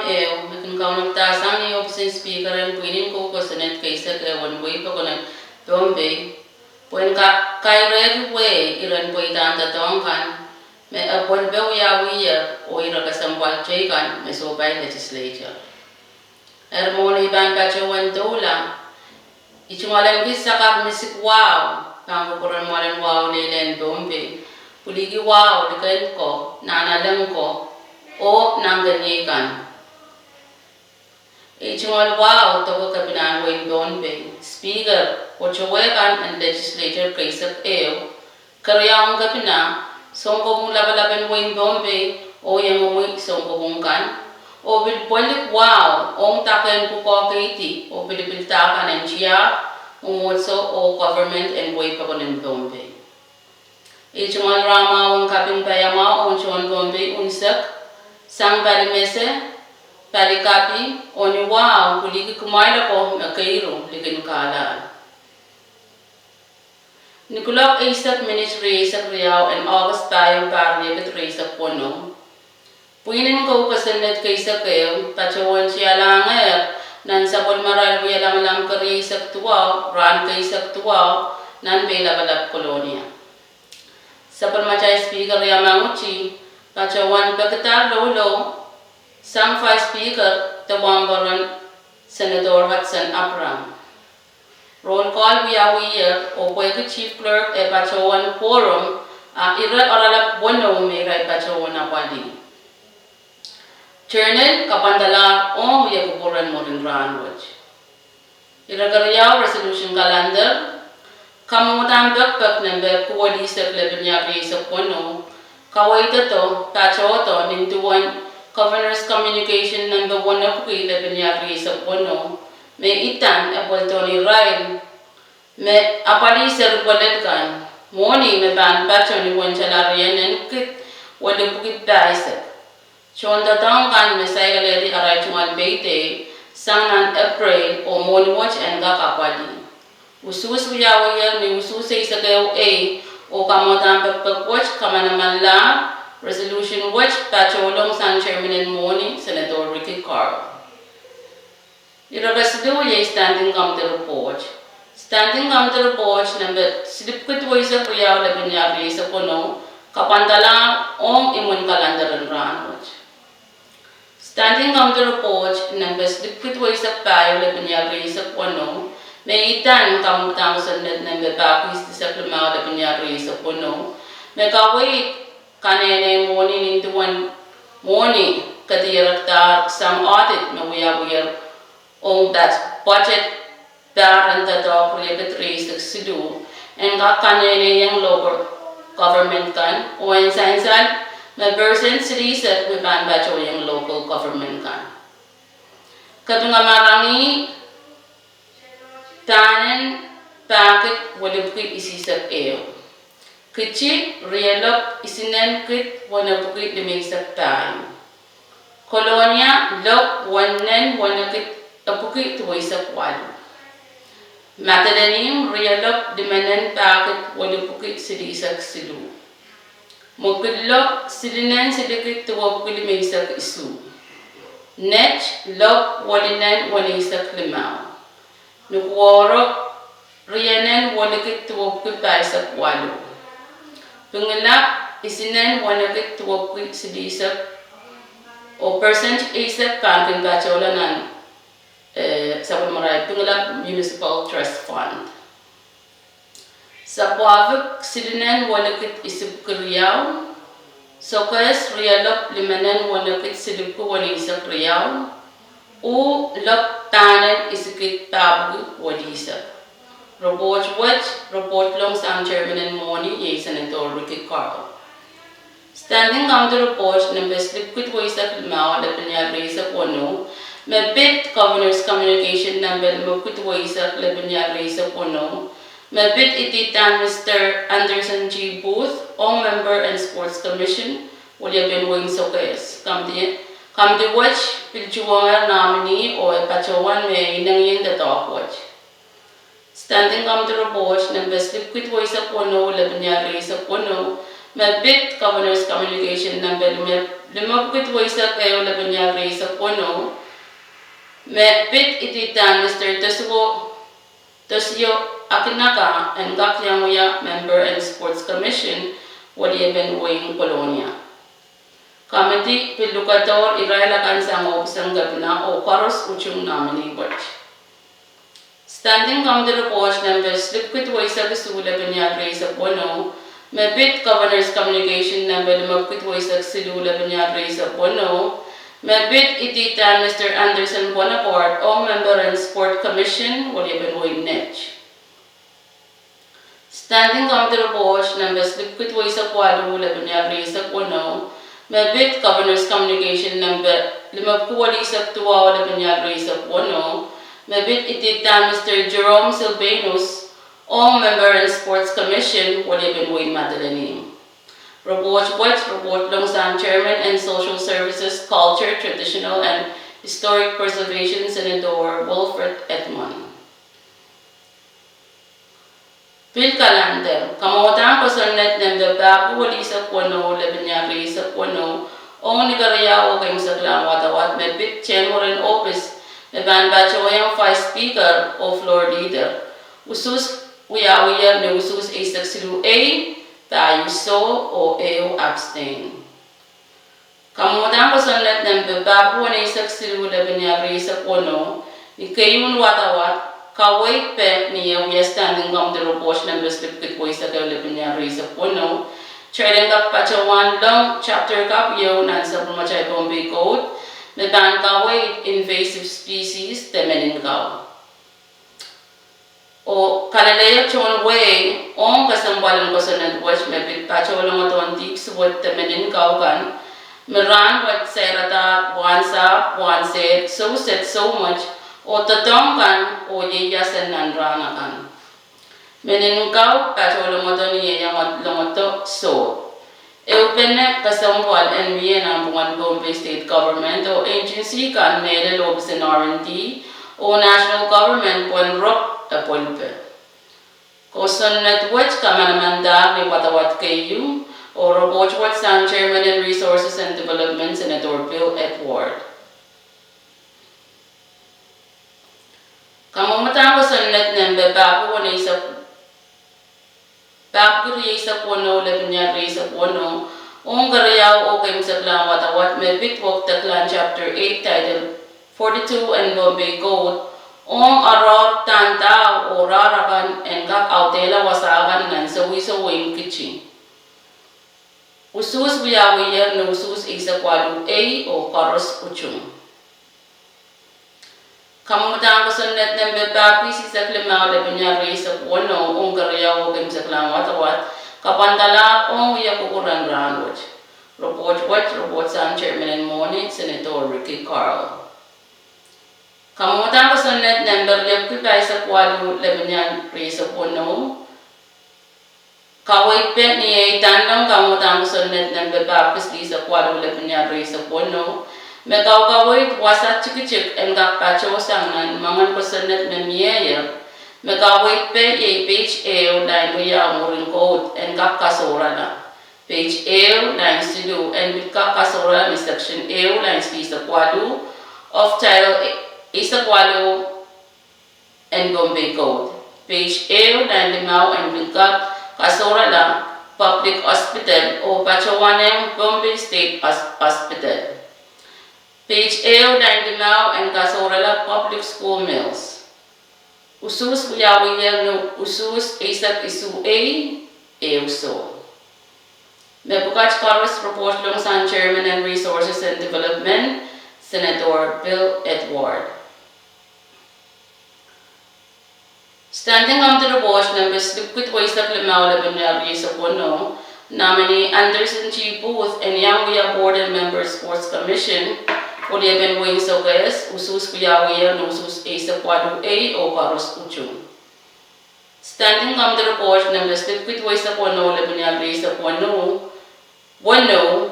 eu makin kaunang tasang ni opsin speaker ang puinin ko Senate kaisa ke one way pa ko na Bombay. When kay red way iran po itan tatong kan me apon ba yawi o ira kasambal chay kan me so by legislature. Ermoni ban kacawan dola. Ichungalan kisa kag misik wow. Kang kukuran malan wow lelen Bombay. Puligi wow dikain ko nanalang ko o nangganyikan. Ichungal wow toko kapinan way Bombay. Speaker o chawekan and legislature kaisa ew. Karyang kapina songko mong labalaban way Bombay o yang umuwi songko mong kan. O bilbolik wow ong taken ko ko kaiti o pilipiltakan ng siya umulso o government and way pa ko ng Bombay. Ichungal rama wang kaping payama o chuan Bombay unsak sang balimese palikapi o ni wow kuligi kumaila ko makairo ligin kala. Nikulak isak minutes race Riau and August tayo parli kat race pono. Puinin ko Senate kaisa kayo pachawan siya lang nan sabon maral buya lam kaisa tuwa ran kaisa tuwa nan bela balap kolonia. Sabon macay speaker ya manguchi pachawan pagkatar lolo sang vice speaker tawambaran Senator Hudson Abram. Roll call wiya o pwede chief clerk pachawan quorum irat oralap bono may pachawan apali. Journal kapandala o wiya kuburan mo rin ranwaj. Iragariyaw resolution calendar kamungutan bakbak number kuwadi sa klebanyari sa pono kaway to pachawoto nintuwan Governor's Communication number 1 of klebanyari sa pono may itan apolto ni Ryan may apali sa rupalet kan moni may ban pacho ni wanchalarian and kit wala bukit daisak. Chonda tang kan mesay galeri aray chungal beite sang nan April o moni watch and gakapali. Usus wiyawiya ni ususay sa kayo o kamotan pagpag-watch kamanaman la resolution watch pacholong sang chairman and moni Senator Weeket Nan. Iragasido yay standing committee report. Standing committee report number silipkit way sa kuyaw na binyari sa puno kapantala ong imun kalandaran ranwatch. Standing committee report number silipkit way sa payo na binyari sa puno may itan kamutang sa net number bakis sa klamaw na binyari sa puno may kawait kanene moni nintuan moni katiyarakta some audit na wiyawiyar on that budget baran da do create raise sidu and kanene yang local government kan o insan na person cities at we ban bacho yang local government kan kadunga marangi tanen packet wala bukit isisap kichi realok isinen kit wana bukit dimisak time kolonia lok wanen wana kit apukit tuwaisak wal. Matadanim realok dimanan packet wala bukit sidisak silu. Mugilok silinan sidikit tuwa bukit dimisak isu. Net lok walinan wanisak limaw. Nukworok riyanan wala kit tuwa bukit baisak walo. Pangilap isinan wala kit tuwa bukit sidisak o percent isak pangkin bachola nan sa pamaray pangilap municipal trust fund. Sa puavik silinan wala kit isip kriyaw. So kas realok limanan wala kit silip ko wala isak kriyaw. O lok tanan isikit tabu wala isak. Report long sa chairman and moni yay Senator Weeket Nan. Standing committee report number slipkit way sa klimaw at pinyari sa puno may bit Governor's Communication number mukit way sa pinyari sa puno may bit ititan Mr. Anderson G. Booth all member and sports commission wala bin wing so kes committee watch pilchuwa nominee o pachawan may inangyin the talk watch. Standing committee report number slipkit way sa puno wala pinyari sa puno Mabit Governor's Communication number limabukit waisak kayo labanyagri sa puno. Mabit ititan Mr. Tasyo Akinaka and Gakyamuya Member and Sports Commission wali even wing Colonia. Committee Pilukador irailakan sa ofisang gabina o karos uchung nominee watch. Standing Committee report numbers lipkit waisak isula banyagri sa puno. Mabit Governor's Communication number limabukit waisak silula banyagri sa puno. Mabit ititan Mr. Anderson Bonaparte o Member and Sport Commission wali even wing Nech. Standing Committee report numbers lipkit waisak walo labanyagri sa puno. Mabit Governor's Communication number limabukit waisak tuwa labanyagri sa puno. Mabit ititan Mr. Jerome Silvanus o Member and Sports Commission wali even wing Madeleine. Report long sa Chairman and Social Services, Culture, Traditional and Historic Preservation Senator Wilfred Edmond. Bill Calendar, kamawatan ko sa net ng babago wali sa puno, labanyari sa puno, o nigaraya o kayong sa klawatawat, may bit chen mo rin office, may banbacho yung 5 speaker o floor leader. Usus uya na usus A silu A, tayo so o A abstain. Kamawatan ko sa net ng babago wali sa silu labanyari sa puno, ikayong watawat, kaway pe niya we standing Committee report numbers lipkit ko sa kalipanyari sa puno. Trading kap pachawan long chapter kap yo nan sa Pumachay Bombay Code. May ban kaway invasive species temenin kaw. O kalalayak chon way on kasambalan ko sa netwatch may bit pachawalang oton tips what temenin kaw kan. Meran what serata one set so much. O tatongkan o yiyasan nanranakan. Meninkaw kaso lumoto niya yung lumoto so. Eupene kasambwal NBN ang bungan Bombay State Government o agency kan may loob sa R&D o national government pon rock a pulpe. Koson netwatch ka manamanda may watawat kayo o robot watch sa Chairman and Resources and Development Senator Bill Edward. Kamamatan ko sa net ng babago na isa bago rin sa puno, labanyari sa puno, ong garayaw o kayo sa klang watawat may bitwok taklan chapter 8 title 42 and Bombay Code, ong araw tantaw o rarakan and kakautela wasakan nan sa wisawing kitchen. Usus buyawiya na usus isa kwalo A o karos uchung. Kamamatan ko sa net ng babapi si sa klimaw labanyari sa puno ong garayaw o kayo sa klang watawat kapantala ong iyakukuran ranwat. Report sa Chairman and Monit, Senator Ricky Carl. Kamamatan ko sa net ng berlipkipay sa kwalo labanyari sa puno. Kaway pet niya itanong kamamatan ko sa net ng babapi sa kwalo labanyari sa puno. Megawgawit wasat chik and gakpacho sangnan mangan ko sa net na miyaya. Megawit pe ye page A line kuya muring code and kakasora na. Page A line sidu and with kakasora ni section A line isa kwalo of title isa kwalo and Bombay Code. Page A line limaw and with kakasora na public hospital o pachawanem Bombay State Hospital. Page A ng Dimao and Kasorala Public School Mills. Usus uyawiyang no usus isat isu A, EUSO. Mebukach Karos report long sa Chairman and Resources and Development, Senator Bill Edward. Standing on the report numbers lipkit waisak limaw labanyari sa puno, nominee Anderson G. Booth and Yawiya Board and Members Sports Commission, Ulia ben wing so guys, usus kuyawiya no usus A sa kwado A o karos uchung. Standing on the report numbers lipkit way sa puno labanyari sa puno, wano,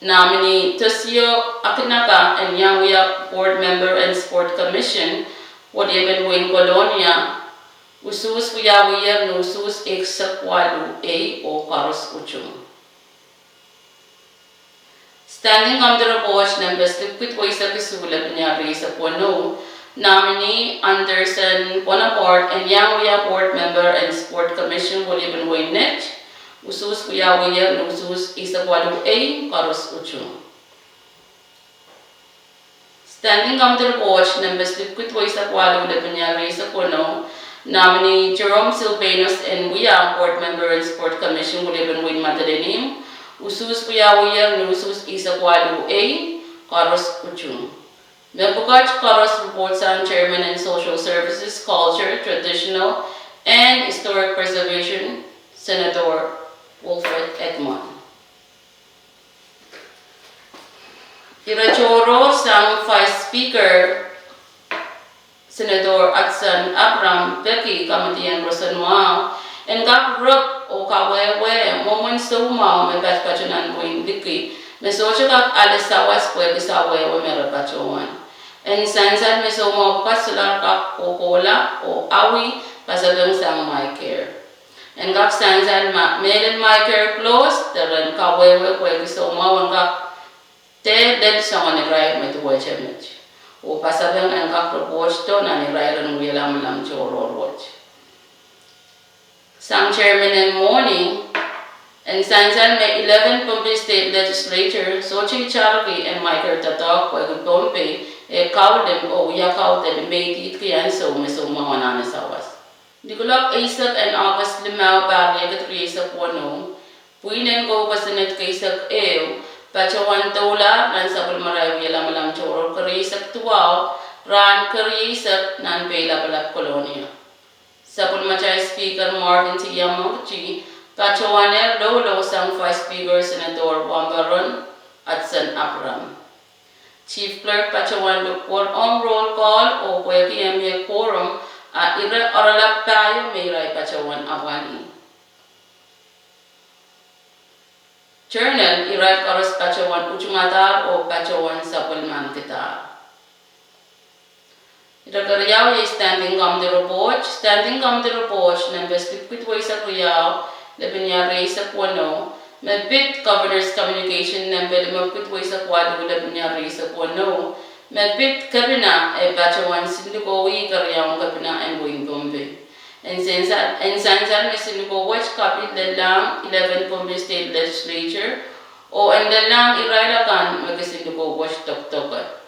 nominee Tasyo Akinaka and Yawiya Board Member and Sport Commission, ulia ben wing Colonia, usus kuyawiya no usus A sa kwado A o karos uchung. Standing on the report, members liquid waste of the Sula Binyari sa Pono, nominee Anderson Bonaparte and Yahuya board member and sport commission William Waynet, Usus Yahuya, Usus Isaguadu A, Karos Uchu. Standing on the report, members liquid waste of Wadu Binyari sa Pono, nominee Jerome Silvanus and Wia board member and sport commission William Wayne Madeleine, Usus Yahuya, Usus Isaguadu A, Karos Uchu. Mebukat Karos reports on Chairman and Social Services, Culture, Traditional, and Historic Preservation, Senator Wilfred Edmond. Irachoro sang Vice Speaker, Senator Atsan Abram Becky Kamatian Rosanwao, and Gaprup o Kawewe, Momon Soma, Mebatpachunan Buin Diki, Mesochak Alisawas Puebisawe, Merapachuan. And Sansan Mesomo Pasular Kap o Kola o Awi Pasadang Sang My Care. And Gap Sansan made in My Care close, the Ren Kawewe Puebisoma and Gap Te Del Song on the right with the watch image. O Pasadang and Gap report stone and the right and Willam Lam Choro watch. Sang Chairman and Morning and Sansan made 11 Pompe State Legislature, Sochi Charki and Michael Tatak Puebu Pompe. E kaudem o ya kaudem made it kian so mawana sawas. Nicolak Isak and August Limau Barrier at Risa Pono, Puinen go Pasanet Kaisak Eo, Pachawan Tola, and Sabul Maravia Lamalam Choro, Karisak Tuao, Ran Karisak, Nan Bela Balak Colonia. Sabul Machay Speaker Martin Tiamochi, Pachawaner Lolo sang Vice Speaker Senator Wambaron at San Abram. Chief Clerk Pachawan report on roll call o Puekiamia quorum at Ira Oralap Tayo Mayray Pachawan Awani. Journal Irak Oras Pachawan Uchumatar o Pachawan Sapulman Kita. Iragariyaw is standing on the report, members Pitway sa Kuyaw, Lebinyari sa Puano. Mabit Governor's Communication number Mapitway sa Kwadu Labinyari sa Puano. Mabit Kabina e Bachawan Sindukowi Karyang Kabina and Wing Bombe. And Sansan may Sinduko Watch copy the lang 11 Bombe State Legislature o and the lang Irairakan Magasinduko Watch Toktoka.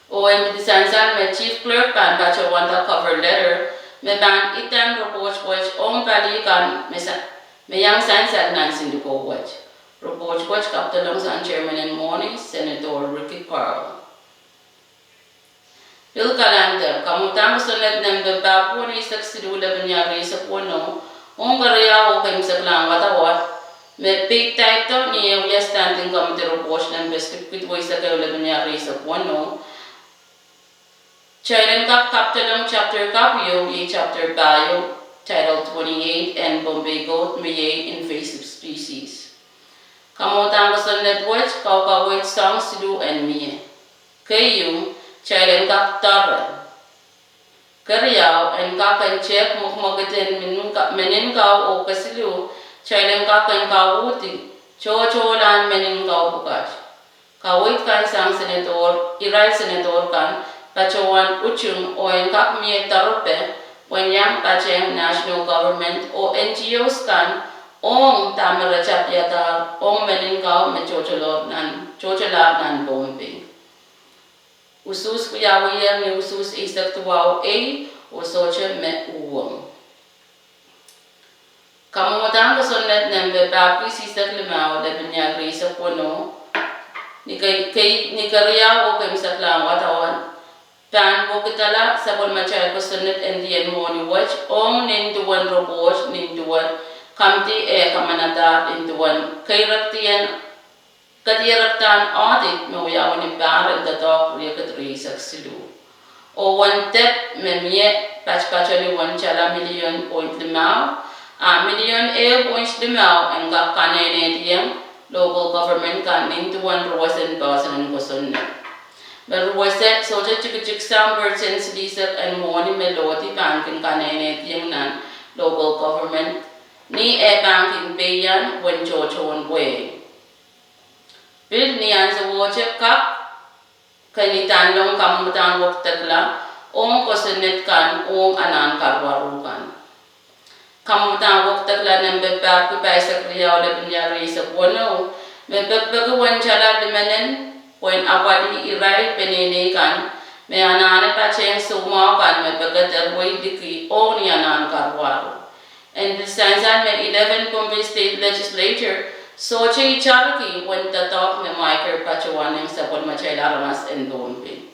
O and the Sansan may Chief Clerk Pan Bachawan the cover letter may ban itan report watch on Palikan Mayang Sansan Nansinduko Watch. Report Watch Captain San Chairman and Morning, Senator Ricky Carl. Bill Calendar, Kamutang Sonet Number Bapu ni Sidula Binyari sa Puno, Ongarea o Kim Saglang Watawat, may big title ni Yuya Standing Committee Report Number Pitway sa Binyari sa Puno. China Cup Captain Chapter Capio, Chapter Bio. Title 28 and Bombay Goat Maye Invasive Species. Kamotang Kasal Network, Kaukawait Song Sidu and Mie. Kayu, Chilen Kak Taran. Karyao and Kakan Chek Mukmagatin Meninkaw o Kasilu, Chilen Kakan Kawuti, Chocholan Meninkaw Bukash. Kawait kan Sang Senator, Irai Senator kan, Pachawan Uchung o en Kak Mie Tarope, when yang Pacheng national government o NGOs kan ong tamarachap yata ong meninkaw me chochola nan bombe. Usus kuyawiya me usus isak tuwaw a o soche me uwang. Kamutang kasonet nembe papi sisak limaw de binyagri sa puno ni kariyaw o kamisak lang watawan. Pan Bukitala, Sabon Machay Kusunet and the Morning Watch, Ong Ninduan Robot, Ninduan, Kamti E Kamanada, Ninduan, Kairaktian, Kadiraktan Audit, Moyawan in Bar and the Dog, Riakatri Saksilu. O one tep, Memie, Pachpachali 1 chala million point limau, a million points limau, and Gap Kanadian, local government kan Ninduan Rosen Basan and Kusunet. But was that so that you could some birds and cities and morning melody bank in Canadian nan local government ni e bank in Bayan when George on way. Bil niyan sa woche kak kanitan long kamutan waktagla ong kosenet kan ong anan karwarukan. Kamutan waktagla ng bebab ko pa sa kriyaw le binyari sa puno bebab wanchala limenen poin awali irai penene kan me anane pa cheng sumao kan bebab way diki ong ni anan karwaru. And the Sansan met 11 Bombay State Legislature so chay charaki when the talk me Michael Pachuaning sa pon machay laramas and Dombe.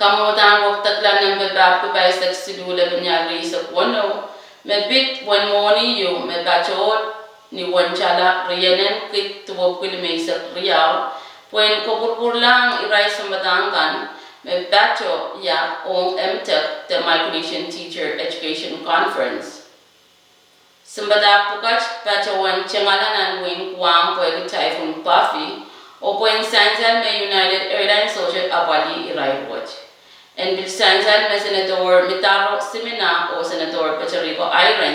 Kamutan waktagla ng bebab ko pa sa sidula binyari sa puno me bit when moni yo me bachot ni wanchala riyanen kit tuwag may sa riyaw when kupurpur lang iray sa matangan me bacho ya ong MTEC the Migration Teacher Education Conference. Sembada pukat bacawan cengalanan wing kuang poe typhoon Puffy o poeng Sansan me United Airlines Social Abali iray watch. And bil Sansan me Senador Mitaro Simina o Senador Pacharico Iron